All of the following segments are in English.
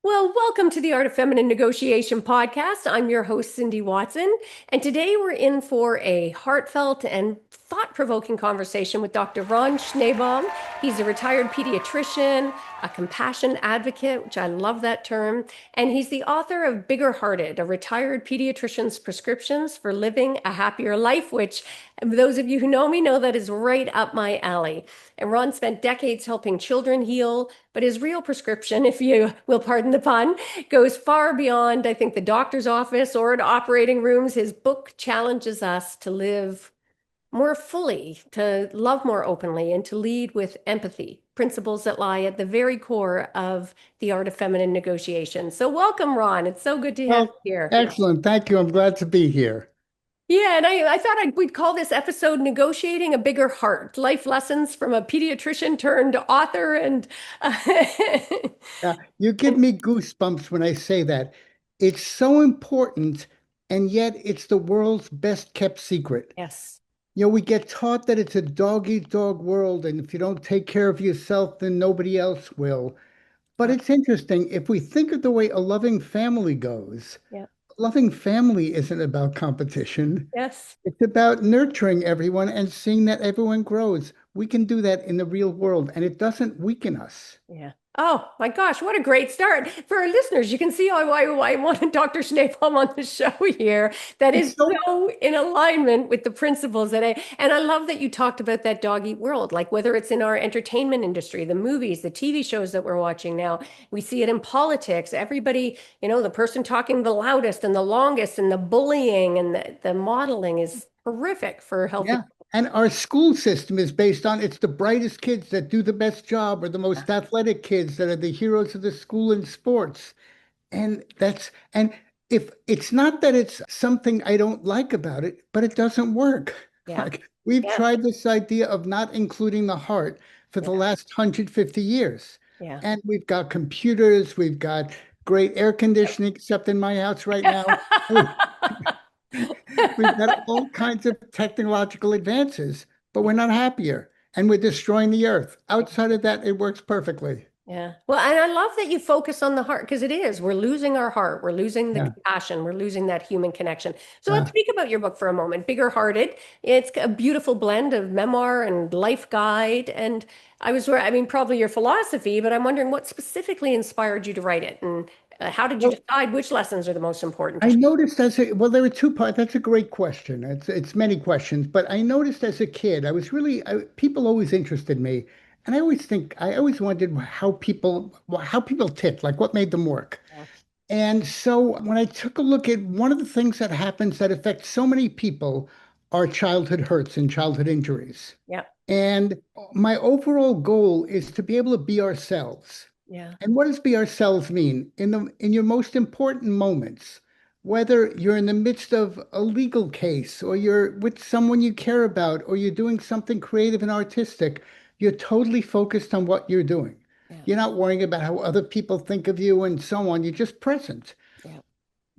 Well, welcome to the Art of Feminine Negotiation podcast. I'm your host, Cindy Watson, and today we're in for a heartfelt and thought-provoking conversation with Dr. Ron Schneebaum. He's a retired pediatrician, a compassion advocate, which I love that term, and he's the author of Bigger Hearted, a retired pediatrician's prescriptions for living a happier life, which those of you who know me know that is right up my alley. And Ron spent decades helping children heal, but his real prescription, if you will pardon the pun, goes far beyond, I think, the doctor's office or in operating rooms. His book challenges us to live more fully, to love more openly, and to lead with empathy, principles that lie at the very core of the art of feminine negotiation. So welcome, Ron. It's so good to have Well, you here. excellent. Thank you. I'm glad to be here. Yeah, and I thought we'd call this episode Negotiating a Bigger Heart, Life Lessons from a Pediatrician Turned Author. And You give me goosebumps when I say that. It's so important, and yet it's the world's best kept secret. yes. We get taught that it's a dog eat dog world, and if you don't take care of yourself, then nobody else will. But Yeah. it's interesting. If we think of the way a loving family goes, Yeah. a loving family isn't about competition. Yes. It's about nurturing everyone and seeing that everyone grows. We can do that in the real world, and it doesn't weaken us. Yeah. Oh my gosh, what a great start. For our listeners, you can see why I wanted Dr. Schneebaum on the show here. That is It's so so in alignment with the principles and I love that you talked about that dog eat world, like whether it's in our entertainment industry, the movies, the TV shows that we're watching now, we see it in politics. Everybody, the person talking the loudest and the longest and the bullying and the modeling is horrific for healthy. Yeah. And our school system is based on it's the brightest kids that do the best job or the most athletic kids that are the heroes of the school in sports. And if it's not that it's something I don't like about it, but it doesn't work. Yeah. Like we've Yeah. tried this idea of not including the heart for the Yeah. last 150 years. Yeah. And we've got computers, we've got great air conditioning, except in my house right now. We've got all kinds of technological advances, but we're not happier and we're destroying the earth. Outside of that, it works perfectly. Yeah. Well, and I love that you focus on the heart because it is. We're losing our heart. We're losing the Yeah. compassion. We're losing that human connection. So let's Yeah. speak about your book for a moment. Bigger Hearted. It's a beautiful blend of memoir and life guide. And I mean, probably your philosophy, but I'm wondering what specifically inspired you to write it and how did you Well, decide which lessons are the most important to I share? noticed well, there were two parts. That's a great question. It's many questions, but I noticed as a kid, people always interested me, and I always wondered how people tick, like what made them work. Yeah. And so when I took a look at one of the things that happens that affects so many people are childhood hurts and childhood injuries. Yeah. And my overall goal is to be able to be ourselves. Yeah. And what does be ourselves mean? In your most important moments, whether you're in the midst of a legal case or you're with someone you care about or you're doing something creative and artistic, you're totally focused on what you're doing. Yeah. You're not worrying about how other people think of you and so on. You're just present. Yeah.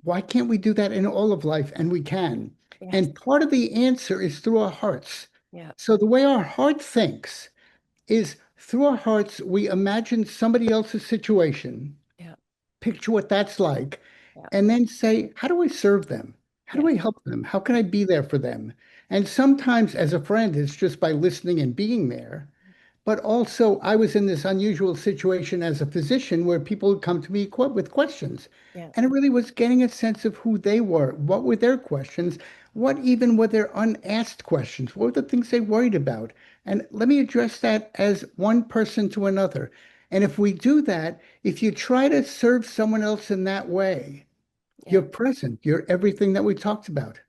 Why can't we do that in all of life? And we can. Yes. And part of the answer is through our hearts. Yeah. So the way our heart thinks is through our hearts, we imagine somebody else's situation, Yeah. picture what that's like, Yeah. and then say, how do I serve them? How Yeah. do I help them? How can I be there for them? And sometimes as a friend, it's just by listening and being there. But also, I was in this unusual situation as a physician where people would come to me with questions. Yeah. And it really was getting a sense of who they were. What were their questions? What even were their unasked questions? What were the things they worried about? And let me address that as one person to another. And if we do that, if you try to serve someone else in that way, you're Yeah. present. You're everything that we talked about.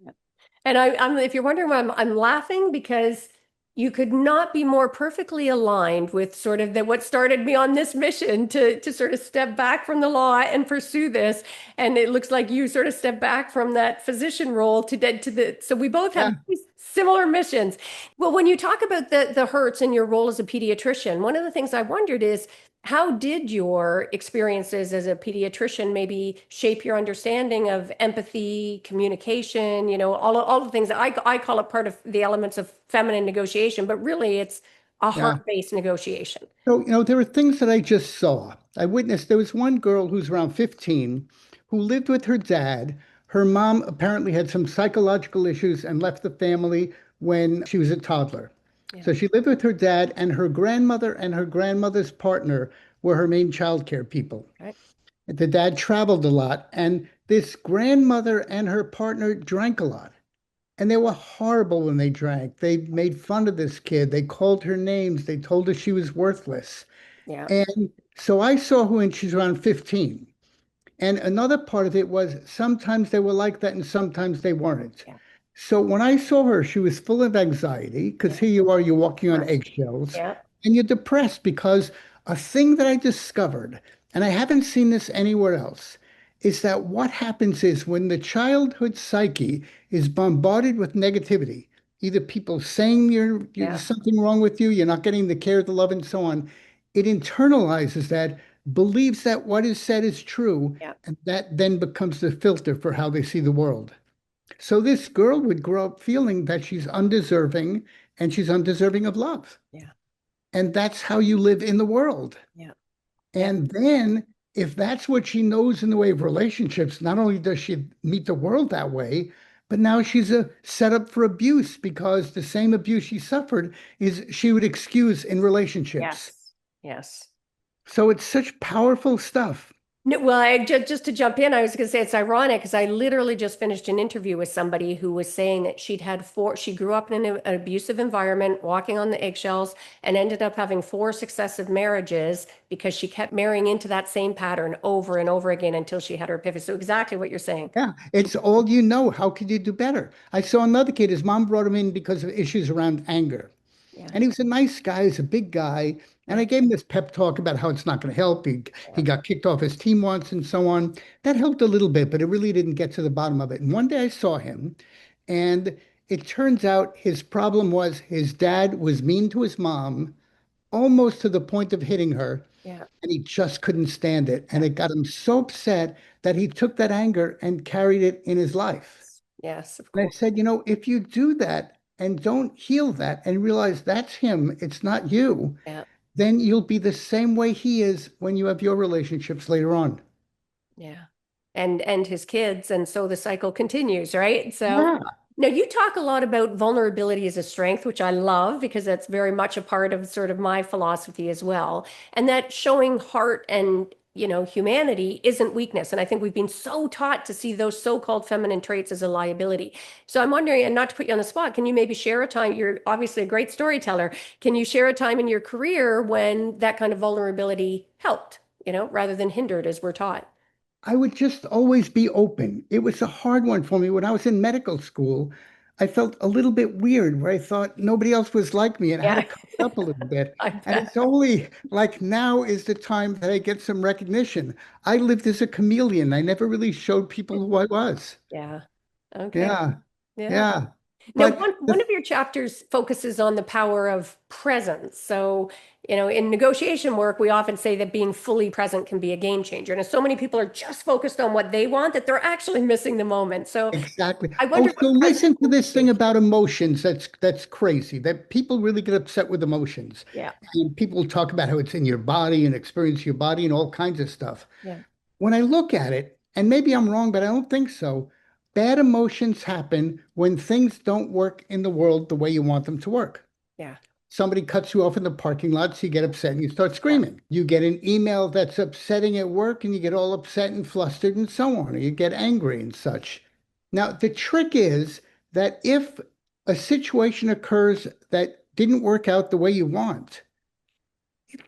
And if you're wondering why I'm laughing because you could not be more perfectly aligned with sort of what started me on this mission to sort of step back from the law and pursue this. And it looks like you sort of step back from that physician role so we both have Yeah. these similar missions. Well, when you talk about the hurts and your role as a pediatrician, one of the things I wondered is how did your experiences as a pediatrician maybe shape your understanding of empathy, communication, all the things that I call it part of the elements of feminine negotiation, but really it's a Yeah. heart-based negotiation. So, there were things that I just saw. I witnessed there was one girl who's around 15 who lived with her dad. Her mom apparently had some psychological issues and left the family when she was a toddler. Yeah. So she lived with her dad, and her grandmother and her grandmother's partner were her main childcare people. Right. The dad traveled a lot, and this grandmother and her partner drank a lot. And they were horrible when they drank. They made fun of this kid. They called her names. They told her she was worthless. Yeah. And so I saw her when she's around 15. And another part of it was sometimes they were like that and sometimes they weren't. Yeah. So when I saw her, she was full of anxiety because here you are, you're walking on eggshells Yeah. and you're depressed because a thing that I discovered, and I haven't seen this anywhere else, is that what happens is when the childhood psyche is bombarded with negativity, either people saying Yeah. there's something wrong with you, you're not getting the care, the love, and so on, it internalizes that, believes that what is said is true, Yeah. and that then becomes the filter for how they see the world. So this girl would grow up feeling that she's undeserving and she's undeserving of love. Yeah. And that's how you live in the world. Yeah. Yeah. And then if that's what she knows in the way of relationships, not only does she meet the world that way, but now she's a set up for abuse because the same abuse she suffered is she would excuse in relationships. Yes. Yes. So it's such powerful stuff. No, well, just to jump in, I was going to say it's ironic because I literally just finished an interview with somebody who was saying that she grew up in an abusive environment, walking on the eggshells, and ended up having 4 successive marriages because she kept marrying into that same pattern over and over again until she had her epiphany. So exactly what you're saying. Yeah, it's all you know. How could you do better? I saw another kid, his mom brought him in because of issues around anger. Yeah. And he was a nice guy, he's a big guy. And I gave him this pep talk about how it's not going to help. He got kicked off his team once and so on. That helped a little bit, but it really didn't get to the bottom of it. And one day I saw him, and it turns out his problem was his dad was mean to his mom, almost to the point of hitting her, Yeah. and he just couldn't stand it. And it got him so upset that he took that anger and carried it in his life. Yes, of And I course. said, if you do that and don't heal that and realize that's him, it's not you, Yeah. then you'll be the same way he is when you have your relationships later on. Yeah. And his kids, and so the cycle continues, right? So Yeah. now you talk a lot about vulnerability as a strength, which I love because that's very much a part of sort of my philosophy as well. And that showing heart and, humanity isn't weakness. And I think we've been so taught to see those so-called feminine traits as a liability. So I'm wondering, and not to put you on the spot, can you maybe share a time, you're obviously a great storyteller. Can you share a time in your career when that kind of vulnerability helped, rather than hindered as we're taught? I would just always be open. It was a hard one for me. When I was in medical school, I felt a little bit weird where I thought nobody else was like me and I had to Yeah, cover it up a little bit. I And bet. it's only like now is the time that I get some recognition. I lived as a chameleon. I never really showed people who I was. Yeah. Okay. Yeah, Yeah. yeah. Now, But one of your chapters focuses on the power of presence. So, in negotiation work, we often say that being fully present can be a game changer. And so many people are just focused on what they want that they're actually missing the moment. So exactly. I Oh, wonder so what presence listen to means this to you. thing about emotions. That's crazy. That people really get upset with emotions. Yeah. And people talk about how it's in your body and experience your body and all kinds of stuff. Yeah. When I look at it, and maybe I'm wrong, but I don't think so, bad emotions happen when things don't work in the world the way you want them to work. Yeah. Somebody cuts you off in the parking lot, so you get upset and you start Yeah. screaming. You get an email that's upsetting at work and you get all upset and flustered and so on, or you get angry and such. Now, the trick is that if a situation occurs that didn't work out the way you want,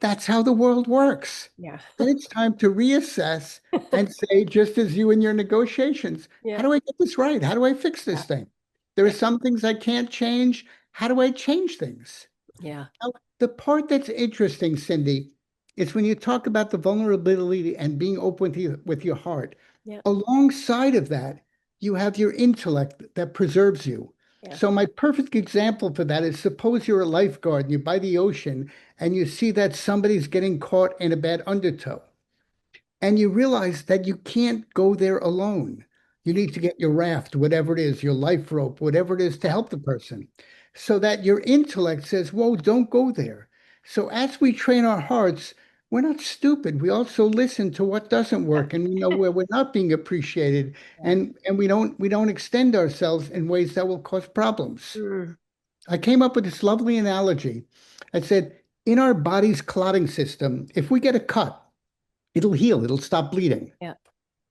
that's how the world works. Yeah. Then it's time to reassess and say, just as you in your negotiations, how Yeah. do I get this right? How do I fix Yeah. this thing? There are some things I can't change. How do I change things? Yeah. Now, the part that's interesting, Cindy, is when you talk about the vulnerability and being open with your heart. Yeah. Alongside of that, you have your intellect that preserves you. Yeah. So my perfect example for that is suppose you're a lifeguard and you're by the ocean and you see that somebody's getting caught in a bad undertow and you realize that you can't go there alone. You need to get your raft, whatever it is, your life rope, whatever it is to help the person. so that your intellect says, whoa, don't go there. So as we train our hearts, we're not stupid. We also listen to what doesn't work, and we know where we're not being appreciated, Yeah. and we don't extend ourselves in ways that will cause problems. Mm, I came up with this lovely analogy. I said, in our body's clotting system, if we get a cut, it'll heal, it'll stop bleeding. yeah.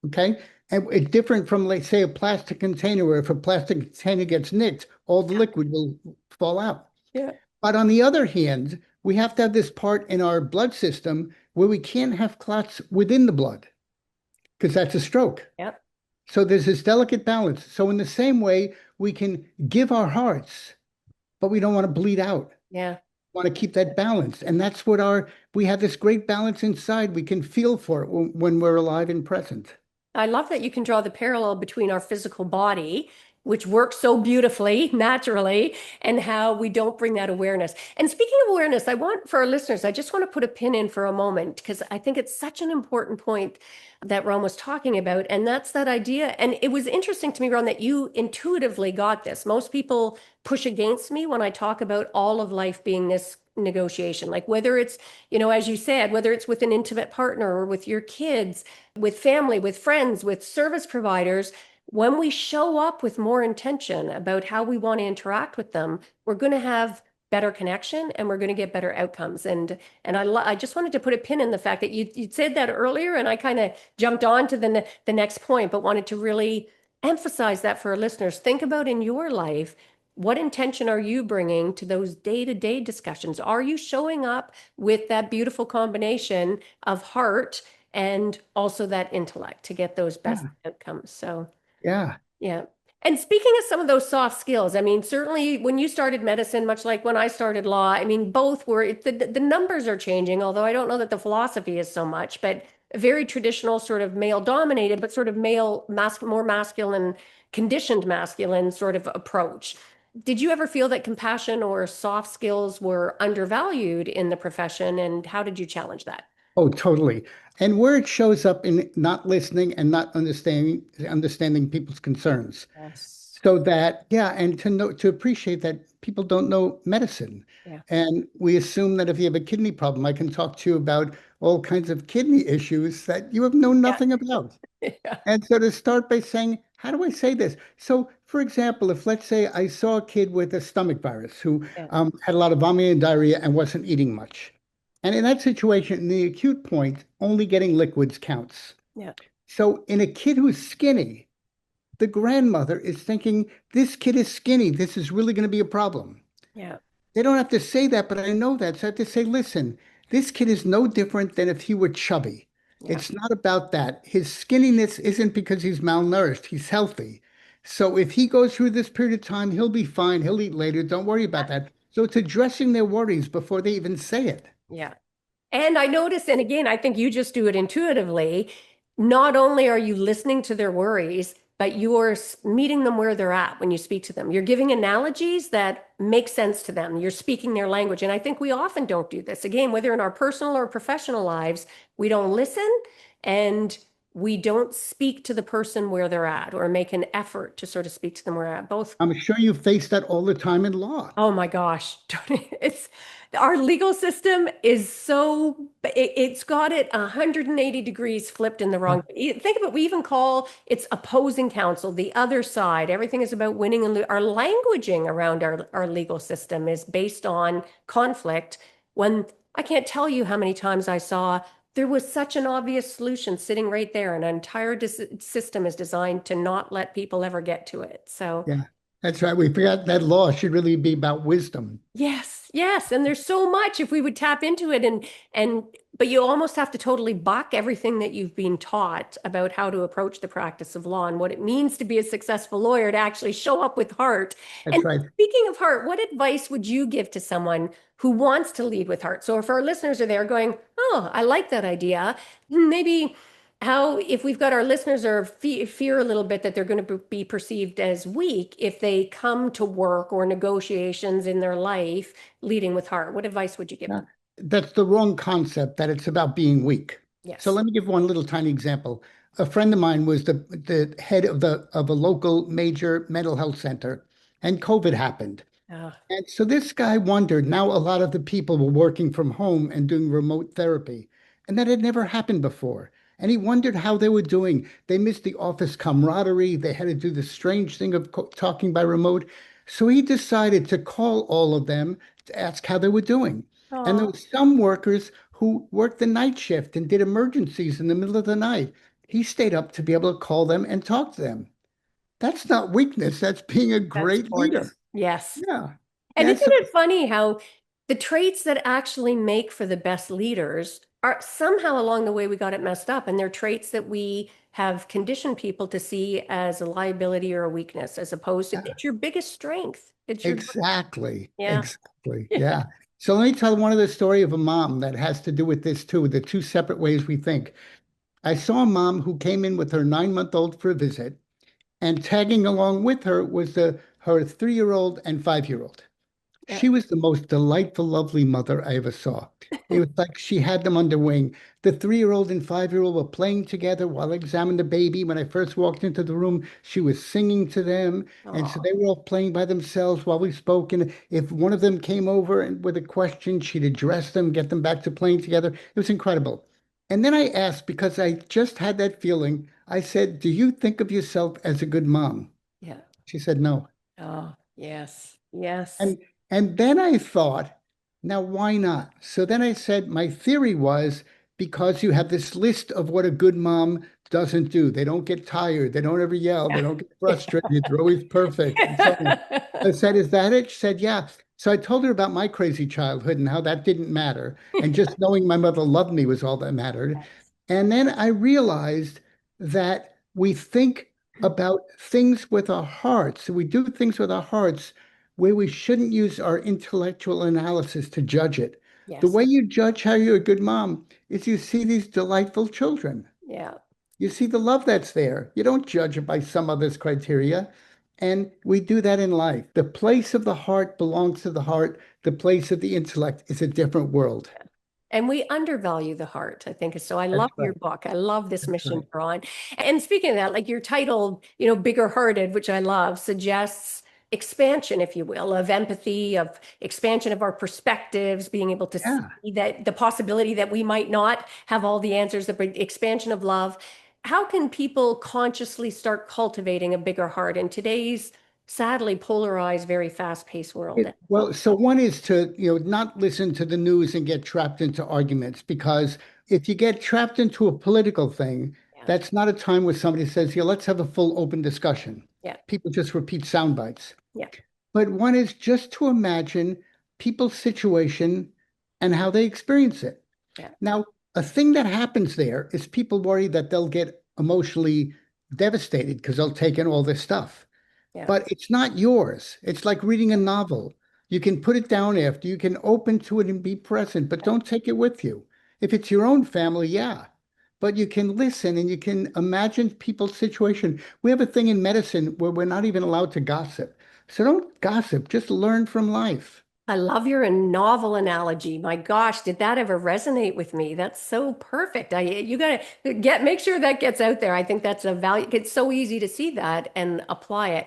Okay. And it's different from, let's say, a plastic container where if a plastic container gets nicked, all the liquid will fall out. Yeah. But on the other hand, we have to have this part in our blood system where we can't have clots within the blood because that's a stroke. Yeah. So there's this delicate balance. So in the same way, we can give our hearts, but we don't want to bleed out. Yeah. Want to keep that balance. And that's what we have this great balance inside. We can feel for it when we're alive and present. I love that you can draw the parallel between our physical body, which works so beautifully, naturally, and how we don't bring that awareness. And speaking of awareness, I want for our listeners, I just want to put a pin in for a moment because I think it's such an important point that Ron was talking about. And that's that idea. And it was interesting to me, Ron, that you intuitively got this. Most people push against me when I talk about all of life being this negotiation, like whether it's, as you said, whether it's with an intimate partner or with your kids, with family, with friends, with service providers, when we show up with more intention about how we want to interact with them, we're going to have better connection and we're going to get better outcomes. And I just wanted to put a pin in the fact that you said that earlier, and I kind of jumped on to the next point, but wanted to really emphasize that for our listeners. Think about in your life, what intention are you bringing to those day-to-day discussions? Are you showing up with that beautiful combination of heart and also that intellect to get those best outcomes? So, Yeah. yeah. And speaking of some of those soft skills, I mean, certainly when you started medicine, much like when I started law, I mean, both were, the numbers are changing, although I don't know that the philosophy is so much, but very traditional sort of male dominated, but sort of more masculine, conditioned masculine sort of approach. Did you ever feel that compassion or soft skills were undervalued in the profession, and how did you challenge that? Oh, totally. And where it shows up in not listening and not understanding people's concerns. Yes. So that, yeah, and to appreciate that people don't know medicine. Yeah. And we assume that if you have a kidney problem, I can talk to you about all kinds of kidney issues that you have known Yeah. nothing about. Yeah. And so to start by saying, how do I say this? So, for example, if let's say I saw a kid with a stomach virus who Yeah. had a lot of vomiting and diarrhea and wasn't eating much. And in that situation, in the acute point, only getting liquids counts. Yeah. So in a kid who's skinny, the grandmother is thinking, this kid is skinny. This is really going to be a problem. Yeah. They don't have to say that, but I know that. So I have to say, listen, this kid is no different than if he were chubby. Yeah. It's not about that. His skinniness isn't because he's malnourished. He's healthy. So if he goes through this period of time, he'll be fine. He'll eat later. Don't worry about that. So it's addressing their worries before they even say it. Yeah. And I notice, and again, I think you just do it intuitively. Not only are you listening to their worries, but you're meeting them where they're at when you speak to them. You're giving analogies that make sense to them. You're speaking their language. And I think we often don't do this. Again, whether in our personal or professional lives, we don't listen and we don't speak to the person where they're at or make an effort to sort of speak to them where they're at. Both. I'm sure you face that all the time in law. Oh my gosh. It's our legal system is so it's got it 180 degrees flipped in the wrong. Think of it, we even call it's opposing counsel, the other side. Everything is about winning and our languaging around our legal system is based on conflict when I can't tell you how many times I saw there was such an obvious solution sitting right there. An entire system is designed to not let people ever get to it. So Yeah, that's right. We forgot that law should really be about wisdom. yes, yes. And there's so much if we would tap into it but you almost have to totally buck everything that you've been taught about how to approach the practice of law and what it means to be a successful lawyer to actually show up with heart. That's And right. speaking of heart, what advice would you give to someone who wants to lead with heart? So if our listeners are there going, "Oh, I like that idea," maybe how if we've got our listeners or fear a little bit that they're going to be perceived as weak if they come to work or negotiations in their life leading with heart, what advice would you give Yeah. them? That's the wrong concept that it's about being weak. So Yes. let me give one little tiny example. A friend of mine was the head of a local major mental health center, and COVID happened. Ah, And so this guy wondered, now a lot of the people were working from home and doing remote therapy, and that had never happened before. And he wondered how they were doing. They missed the office camaraderie. They had to do the strange thing of talking by remote. So he decided to call all of them to ask how they were doing. And there oh, were some workers who worked the night shift and did emergencies in the middle of the night. He stayed up to be able to call them and talk to them. That's not weakness. That's being a that's great gorgeous. leader. Yes. Yeah. And Yeah. isn't So it funny how the traits that actually make for the best leaders are somehow along the way we got it messed up, and they're traits that we have conditioned people to see as a liability or a weakness, as opposed to yeah. it's your biggest strength. It's your, Exactly. yeah. Exactly. Yeah. So let me tell one of the story of a mom that has to do with this too, the two separate ways we think. I saw a mom who came in with her 9-month-old for a visit, and tagging along with her was her 3-year-old and 5-year-old. Yeah. She was the most delightful, lovely mother I ever saw. It was like she had them under wing. The 3-year-old and 5-year-old were playing together while I examined the baby. When I first walked into the room, she was singing to them. And so Oh, they were all playing by themselves while we spoke. And if one of them came over and with a question, she'd address them, get them back to playing together. It was incredible. And then I asked, because I just had that feeling, I said, "Do you think of yourself as a good mom?" yeah. She said, "No." Oh, yes. Yes. And and then I thought, now why not? So then I said my theory was because you have this list of what a good mom doesn't do. They don't get tired, they don't ever yell, they don't get frustrated, they're always perfect, and so on. I said, "Is that it?" She said, "Yeah." So I told her about my crazy childhood and how that didn't matter. And just knowing my mother loved me was all that mattered. And then I realized that we think about things with our hearts. We do things with our hearts where we shouldn't use our intellectual analysis to judge it. The Yes. way you judge how you're a good mom is you see these delightful children. Yeah. You see the love that's there. You don't judge it by some other's criteria. And we do that in life. The place of the heart belongs to the heart. The place of the intellect is a different world. And we undervalue the heart, I think. So I That's love your right. book. I love this That's mission right. you're on. And speaking of that, like your title, Bigger Hearted, which I love, suggests expansion, if you will, of empathy, of expansion of our perspectives, being able to see Yeah. that the possibility that we might not have all the answers, the expansion of love. How can people consciously start cultivating a bigger heart in today's sadly polarized, very fast-paced world? Well, so one is to, not listen to the news and get trapped into arguments, because if you get trapped into a political thing, Yeah. that's not a time where somebody says, "Yeah, let's have a full open discussion." Yeah. People just repeat sound bites. Yeah. But one is just to imagine people's situation and how they experience it. Yeah. Now, a thing that happens there is people worry that they'll get emotionally devastated because they'll take in all this stuff, Yeah. but it's not yours. It's like reading a novel. You can put it down after, you can open to it and be present, but don't take it with you. If it's your own family, yeah. But you can listen and you can imagine people's situation. We have a thing in medicine where we're not even allowed to gossip. So don't gossip, just learn from life. I love your novel analogy. My gosh, did that ever resonate with me? That's so perfect. You gotta make sure that gets out there. I think that's a value. It's so easy to see that and apply it.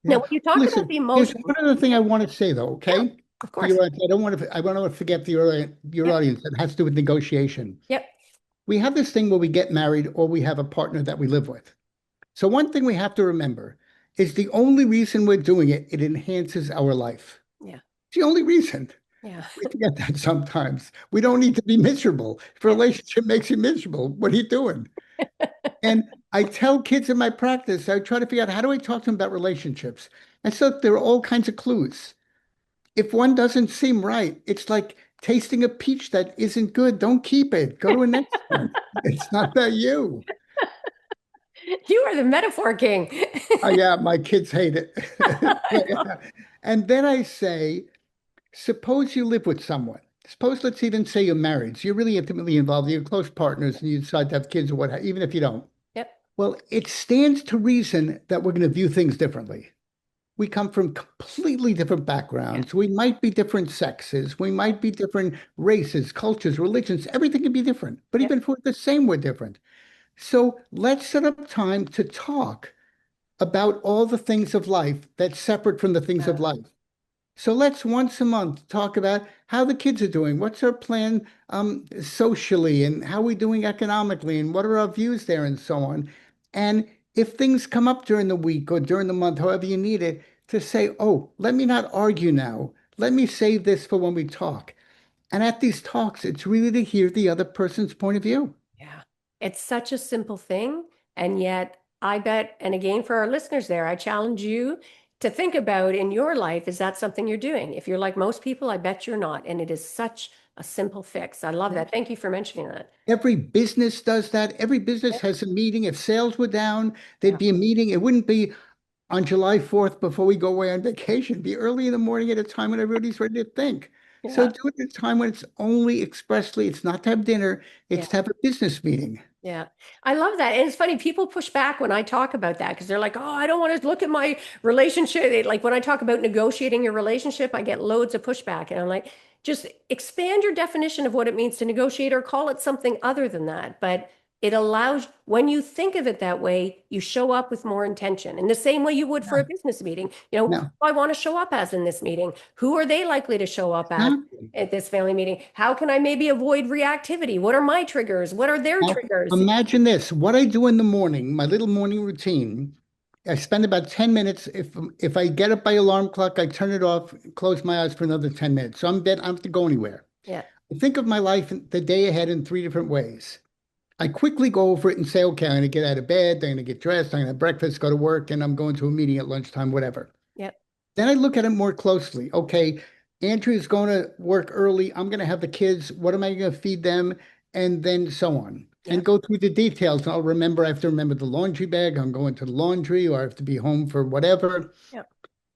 Now, Yeah. when you talk about Listen, the there's emotion, one other thing I want to say though, yeah, okay? of For course. your, I don't want to forget your Yep, audience. That has to do with negotiation. yep, We have this thing where we get married or we have a partner that we live with. So one thing we have to remember is the only reason we're doing it, it enhances our life. yeah, It's the only reason. yeah, We forget that sometimes. We don't need to be miserable. If a yeah. relationship makes you miserable, what are you doing? And I tell kids in my practice, I try to figure out how do I talk to them about relationships. And so there are all kinds of clues. If one doesn't seem right, it's like tasting a peach that isn't good. Don't keep it. Go to a next one. It's not about you. You are the metaphor king. Oh, yeah, my kids hate it. And then I say, suppose you live with someone. Suppose, let's even say you're married. So you're really intimately involved. You're close partners and you decide to have kids or what, even if you don't. Yep, Well, it stands to reason that we're going to view things differently. We come from completely different yeah, backgrounds. We might be different sexes. We might be different races, cultures, religions. Everything can be different. But yep. even if we're the same, we're different. So let's set up time to talk about all the things of life that's separate from the things of Uh, life. So let's once a month talk about how the kids are doing. What's our plan socially, and how are we doing economically, and what are our views there, and so on. And if things come up during the week or during the month, however you need it, to say, oh, let me not argue now. Let me save this for when we talk. And at these talks, it's really to hear the other person's point of view. Yeah. It's such a simple thing. And yet, I bet, and again, for our listeners there, I challenge you to think about in your life, is that something you're doing? If you're like most people, I bet you're not. And it is such a simple fix. I love that. Thank you for mentioning that. Every business does that. Every business Yeah. has a meeting. If sales were down, there'd Yeah. be a meeting. It wouldn't be on July 4th before we go away on vacation. It'd be early in the morning at a time when everybody's ready to think. So Yeah. do it at a time when it's only expressly, it's not to have dinner, Yeah. it's to have a business meeting. Yeah, I love that. And it's funny, people push back when I talk about that because they're like, oh, I don't want to look at my relationship. Like when I talk about negotiating your relationship, I get loads of pushback. And I'm like, just expand your definition of what it means to negotiate or call it something other than that. But it allows, when you think of it that way, you show up with more intention in the same way you would for a No, business meeting. Who do no, I want to show up as in this meeting? Who are they likely to show up as exactly. at this family meeting? How can I maybe avoid reactivity? What are my triggers? What are their Now, triggers? imagine this. What I do in the morning, my little morning routine, I spend about 10 minutes. If I get up by alarm clock, I turn it off, close my eyes for another 10 minutes. So I'm dead. I don't have to go anywhere. Yeah. I think of my life the day ahead in three different ways. I quickly go over it and say, okay, I'm going to get out of bed, I'm going to get dressed, I'm going to have breakfast, go to work, and I'm going to a meeting at lunchtime, whatever. Yeah. Then I look at it more closely. Okay, Andrew's going to work early. I'm going to have the kids. What am I going to feed them? And then so on. Yeah. And go through the details. And I'll remember, I have to remember the laundry bag. I'm going to the laundry, or I have to be home for whatever. Yeah.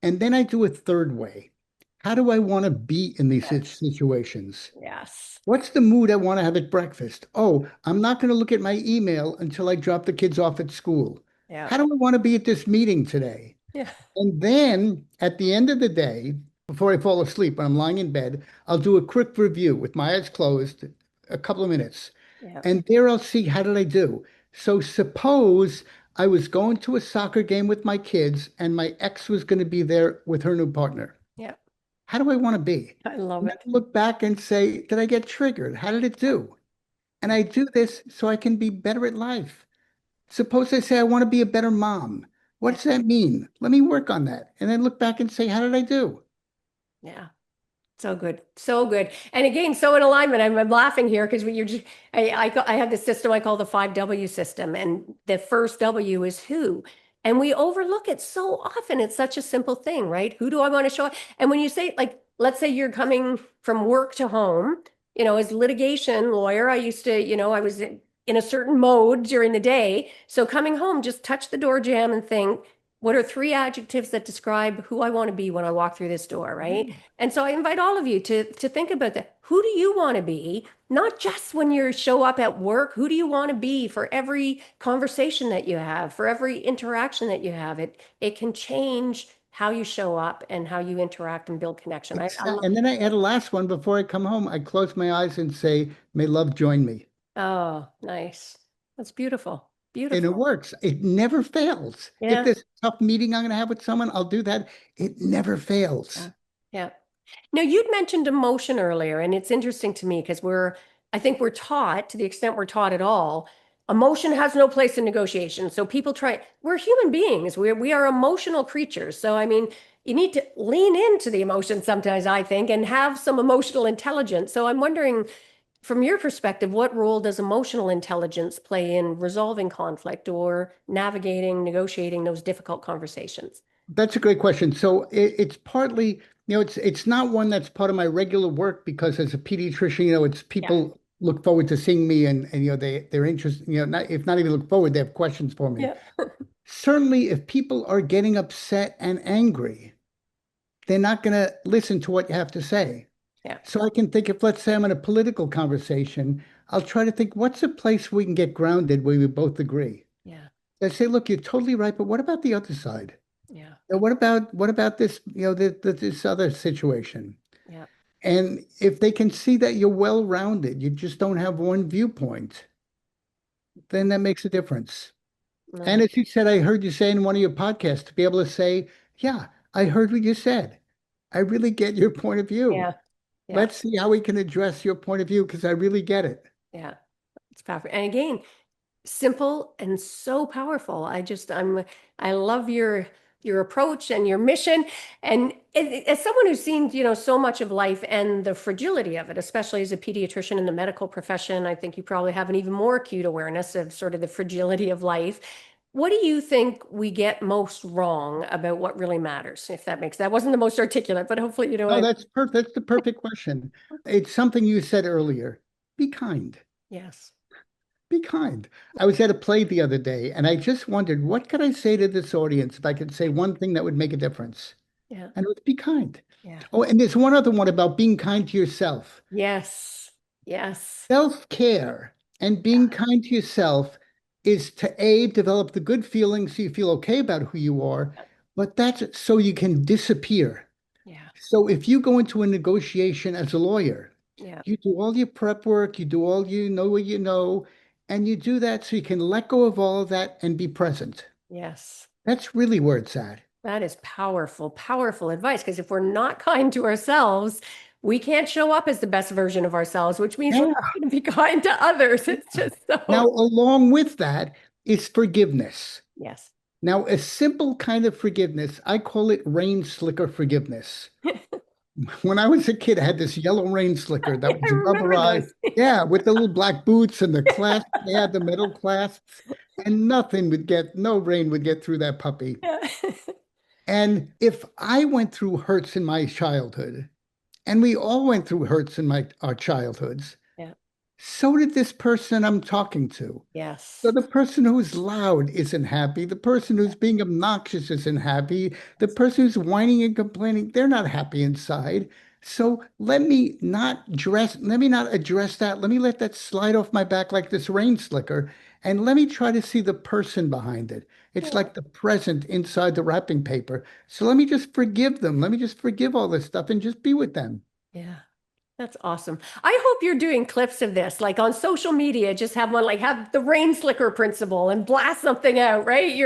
And then I do a third way. How do I want to be in these Yes. situations? Yes. What's the mood I want to have at breakfast? Oh, I'm not going to look at my email until I drop the kids off at school. Yeah. How do I want to be at this meeting today? Yeah. And then at the end of the day, before I fall asleep, when I'm lying in bed, I'll do a quick review with my eyes closed, a couple of minutes. Yeah. And there I'll see, how did I do? So suppose I was going to a soccer game with my kids and my ex was going to be there with her new partner. Yeah. How do I want to be? I love And then it. look back and say, did I get triggered? How did it do? And I do this so I can be better at life. Suppose I say I want to be a better mom. Yeah. What's that mean? Let me work on that. And then look back and say, how did I do? Yeah. So good. So good. And again, so in alignment, I'm laughing here because you're just, I have this system I call the 5W system. And the first W is who. And we overlook it so often. It's such a simple thing, right? Who do I want to show up? And when you say, like, let's say you're coming from work to home, as litigation lawyer, I used to, I was in a certain mode during the day. So coming home, just touch the door jamb and think, what are three adjectives that describe who I want to be when I walk through this door, right? And so I invite all of you to think about that. Who do you want to be? Not just when you show up at work. Who do you want to be for every conversation that you have, for every interaction that you have? It can change how you show up and how you interact and build connection. I love. And then I add a last one before I come home. I close my eyes and say, may love join me. Oh, nice. That's beautiful. And it Beautiful. works. It never fails. If Yeah. there's a tough meeting I'm going to have with someone, I'll do that. It never fails. Yeah. Now, you'd mentioned emotion earlier, and it's interesting to me because I think we're taught, to the extent we're taught at all, emotion has no place in negotiation. So people we're human beings. We are emotional creatures. So, I mean, you need to lean into the emotion sometimes, I think, and have some emotional intelligence. So I'm wondering, from your perspective, what role does emotional intelligence play in resolving conflict or navigating, negotiating those difficult conversations? That's a great question. So it's partly, it's not one that's part of my regular work because as a pediatrician, it's Yeah. people look forward to seeing me and they're interested, if not even look forward, they have questions for me. Yeah. Certainly, if people are getting upset and angry, they're not going to listen to what you have to say. Yeah. So I can think, if let's say I'm in a political conversation, I'll try to think, what's a place we can get grounded where we both agree? Yeah. I say, look, you're totally right, but what about the other side? Yeah. What about this, this other situation? Yeah. And if they can see that you're well-rounded, you just don't have one viewpoint, then that makes a difference. And Nice. as you said, I heard you say in one of your podcasts to be able to say, yeah, I heard what you said. I really get your point of view. Yeah. Yeah. Let's see how we can address your point of view because I really get it. Yeah. It's powerful. And again, simple and so powerful. I love your approach and your mission. And as someone who's seen, so much of life and the fragility of it, especially as a pediatrician in the medical profession, I think you probably have an even more acute awareness of sort of the fragility of life. What do you think we get most wrong about what really matters? If that wasn't the most articulate, but hopefully you know what No, I mean. that's perfect. That's the perfect question. It's something you said earlier. Be kind. Yes. Be kind. I was at a play the other day and I just wondered, what could I say to this audience if I could say one thing that would make a difference? Yeah. And it was be kind. Yeah. Oh, and there's one other one about being kind to yourself. Yes. Yes. Self-care and being kind to yourself is to A, develop the good feelings so you feel okay about who you are, but that's so you can disappear. Yeah. So if you go into a negotiation as a lawyer, Yeah. you do all your prep work, you do all you know what you know, and you do that so you can let go of all of that and be present. Yes. That's really where it's at. That is powerful, powerful advice. Because if we're not kind to ourselves, we can't show up as the best version of ourselves, which means we're Yeah. not going to be kind to others. It's just Now, so, along with that is forgiveness. yes. Now, a simple kind of forgiveness, I call it rain slicker forgiveness. When I was a kid, I had this yellow rain slicker Yeah, that I was remember rubberized. those. Yeah, with the little black boots and the clasp, they had the metal clasps, and no rain would get through that puppy. Yeah. And if I went through hurts in my childhood, and we all went through hurts in our childhoods, Yeah. so did this person I'm talking to. So Yes. the person who's loud isn't happy. The person who's being obnoxious isn't happy. The person who's whining and complaining, they're not happy inside. So let me not address that. Let me let that slide off my back like this rain slicker. And let me try to see the person behind it. It's Yeah. like the present inside the wrapping paper. So let me just forgive them. Let me just forgive all this stuff and just be with them. Yeah. That's awesome. I hope you're doing clips of this, like on social media, just have one, like have the rain slicker principle and blast something out, right?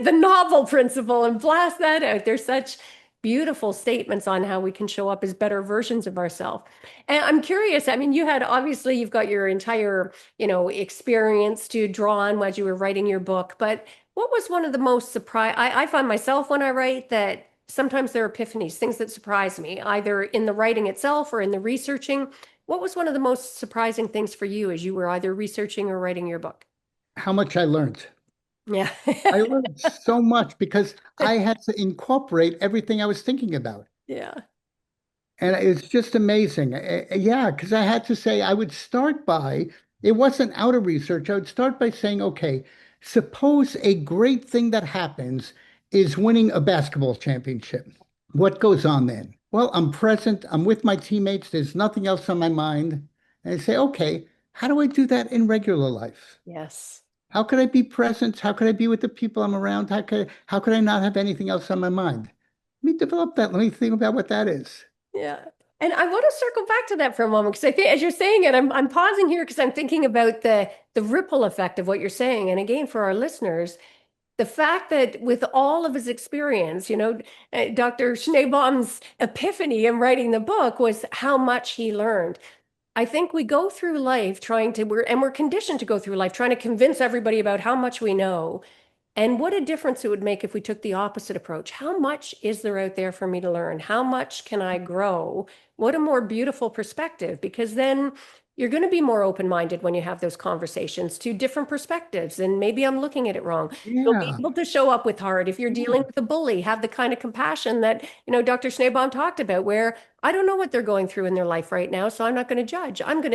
The novel principle and blast that out. There's such beautiful statements on how we can show up as better versions of ourselves. And I'm curious, I mean, obviously you've got your entire, experience to draw on as you were writing your book, but what was one of the most I find myself when I write that sometimes there are epiphanies, things that surprise me, either in the writing itself or in the researching. What was one of the most surprising things for you as you were either researching or writing your book? How much I learned. Yeah. I learned so much because I had to incorporate everything I was thinking about. Yeah. And it's just amazing. Yeah, because I had to say, I would start by, it wasn't out of research. I would start by saying, okay, suppose a great thing that happens is winning a basketball championship. What goes on then? Well, I'm present, I'm with my teammates, there's nothing else on my mind. And I say, okay, how do I do that in regular life? Yes. How could I be present? How could I be with the people I'm around? How could I not have anything else on my mind? Let me develop that. Let me think about what that is. Yeah. And I want to circle back to that for a moment because I think as you're saying it, I'm pausing here because I'm thinking about the ripple effect of what you're saying. And again, for our listeners, the fact that with all of his experience, Dr. Schneebaum's epiphany in writing the book was how much he learned. I think we go through life we're conditioned to go through life trying to convince everybody about how much we know. And what a difference it would make if we took the opposite approach. How much is there out there for me to learn? How much can I grow? What a more beautiful perspective, because then you're going to be more open-minded when you have those conversations to different perspectives. And maybe I'm looking at it wrong. You'll be Yeah. able to show up with heart. If you're dealing with a bully, have the kind of compassion that, Dr. Schneebaum talked about, where I don't know what they're going through in their life right now, so I'm not going to judge. I'm going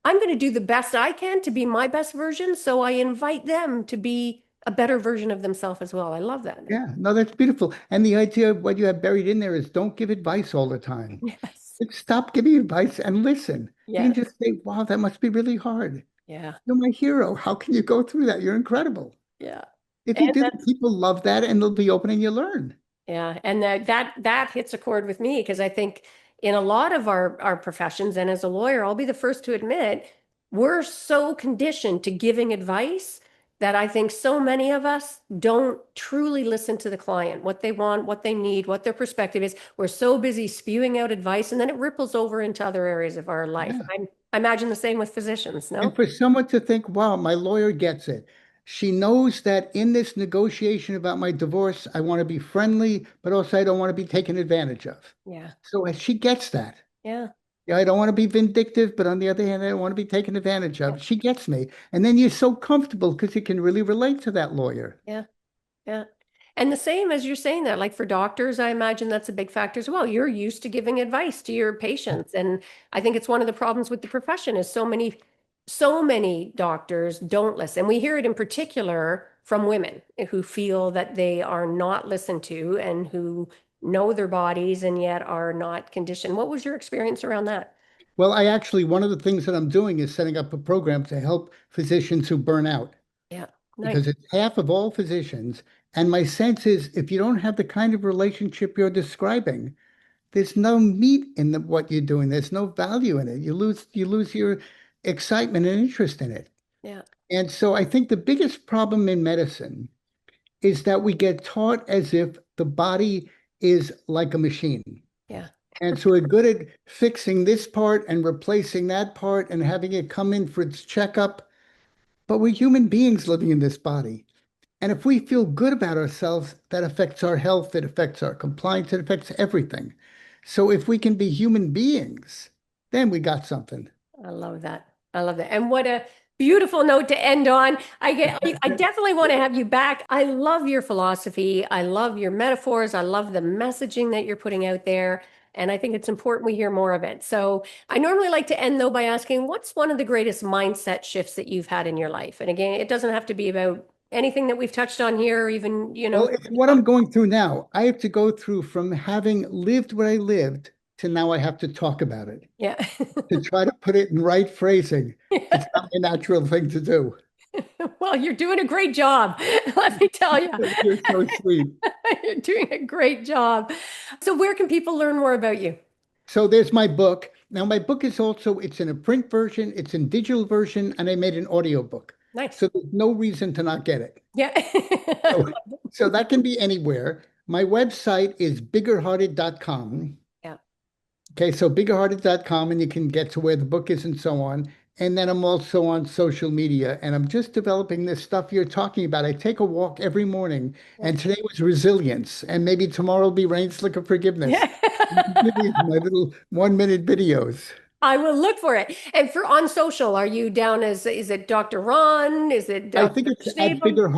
to do the best I can to be my best version. So I invite them to be a better version of themselves as well. I love that. Yeah. No, that's beautiful. And the idea of what you have buried in there is don't give advice all the time. Yes. Like, stop giving advice and listen. You can Yes. just say, wow, that must be really hard. Yeah. You're my hero. How can you go through that? You're incredible. Yeah. If you And do that, that's people love that and they'll be open and you learn. yeah. And that hits a chord with me because I think in a lot of our professions, and as a lawyer, I'll be the first to admit, we're so conditioned to giving advice that I think so many of us don't truly listen to the client, what they want, what they need, what their perspective is. We're so busy spewing out advice, and then it ripples over into other areas of our life. Yeah. I imagine the same with physicians, And no? for someone to think, wow, my lawyer gets it. She knows that in this negotiation about my divorce, I want to be friendly, but also I don't want to be taken advantage of. Yeah. So she gets that. Yeah. Yeah, I don't want to be vindictive, but on the other hand, I don't want to be taken advantage Yeah. of. She gets me. And then you're so comfortable because you can really relate to that lawyer. Yeah. Yeah. And the same as you're saying that, like for doctors, I imagine that's a big factor as well. You're used to giving advice to your patients. And I think it's one of the problems with the profession is so many doctors don't listen. We hear it in particular from women who feel that they are not listened to and who know their bodies and yet are not conditioned. What was your experience around that? Well, one of the things that I'm doing is setting up a program to help physicians who burn out Yeah. Nice. because it's half of all physicians. And my sense is if you don't have the kind of relationship you're describing, there's no meat in what you're doing. There's no value in it. You lose your excitement and interest in it. Yeah. And so I think the biggest problem in medicine is that we get taught as if the body is like a machine. Yeah. And so we're good at fixing this part and replacing that part and having it come in for its checkup. But we're human beings living in this body. And if we feel good about ourselves, that affects our health, it affects our compliance, it affects everything. So if we can be human beings, then we got something. I love that. I love that. And what a beautiful note to end on. I definitely want to have you back. I love your philosophy. I love your metaphors. I love the messaging that you're putting out there. And I think it's important we hear more of it. So I normally like to end though by asking, what's one of the greatest mindset shifts that you've had in your life? And again, it doesn't have to be about anything that we've touched on here, or even, Well, it's what I'm going through now. I have to go through from having lived what I lived to now I have to talk about it, yeah. to try to put it in right phrasing. It's not a natural thing to do. Well, you're doing a great job. Let me tell you. You're so sweet. You're doing a great job. So where can people learn more about you? So there's my book. Now my book is also, it's in a print version, it's in digital version, and I made an audio book. Nice. So there's no reason to not get it. Yeah. So, so that can be anywhere. My website is biggerhearted.com. Yeah. Okay, so biggerhearted.com, and you can get to where the book is and so on. And then I'm also on social media, and I'm just developing this stuff you're talking about. I take a walk every morning, Yeah. and today was resilience, and maybe tomorrow will be rain, slick, or forgiveness. Yeah. My little 1 minute videos. I will look for it. And for on social, are you down as, is it Dr. Ron? Is it I Dr. think it's Schneebaum? at Bigger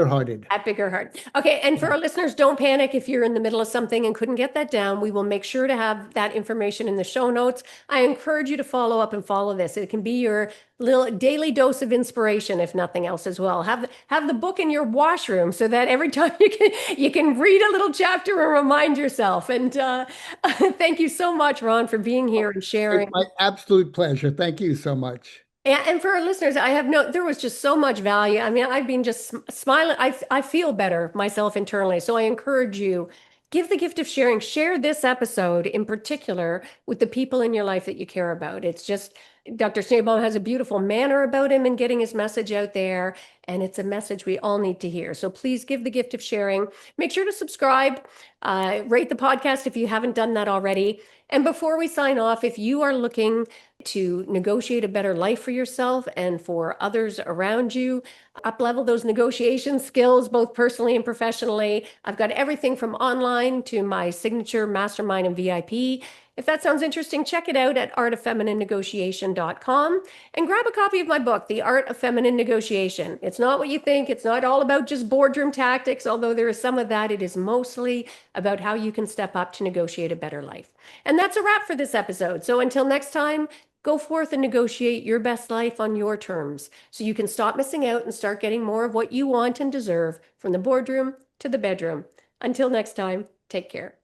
Hearted. At Bigger Heart. Okay, and for our listeners, don't panic if you're in the middle of something and couldn't get that down. We will make sure to have that information in the show notes. I encourage you to follow up and follow this. It can be your little daily dose of inspiration, if nothing else, as well. Have the book in your washroom so that every time you can read a little chapter and remind yourself. And thank you so much, Ron, for being here and sharing. It's my absolute pleasure. Thank you so much. And for our listeners, there was just so much value. I mean, I've been just smiling. I feel better myself internally. So I encourage you, give the gift of sharing. Share this episode in particular with the people in your life that you care about. It's just, Dr. Schneebaum has a beautiful manner about him in getting his message out there. And it's a message we all need to hear. So please give the gift of sharing. Make sure to subscribe, rate the podcast if you haven't done that already. And before we sign off, if you are looking to negotiate a better life for yourself and for others around you, up-level those negotiation skills, both personally and professionally, I've got everything from online to my signature mastermind and VIP. If that sounds interesting, check it out at artoffemininenegotiation.com and grab a copy of my book, The Art of Feminine Negotiation. It's not what you think. It's not all about just boardroom tactics, although there is some of that. It is mostly about how you can step up to negotiate a better life. And that's a wrap for this episode. So until next time, go forth and negotiate your best life on your terms so you can stop missing out and start getting more of what you want and deserve from the boardroom to the bedroom. Until next time, take care.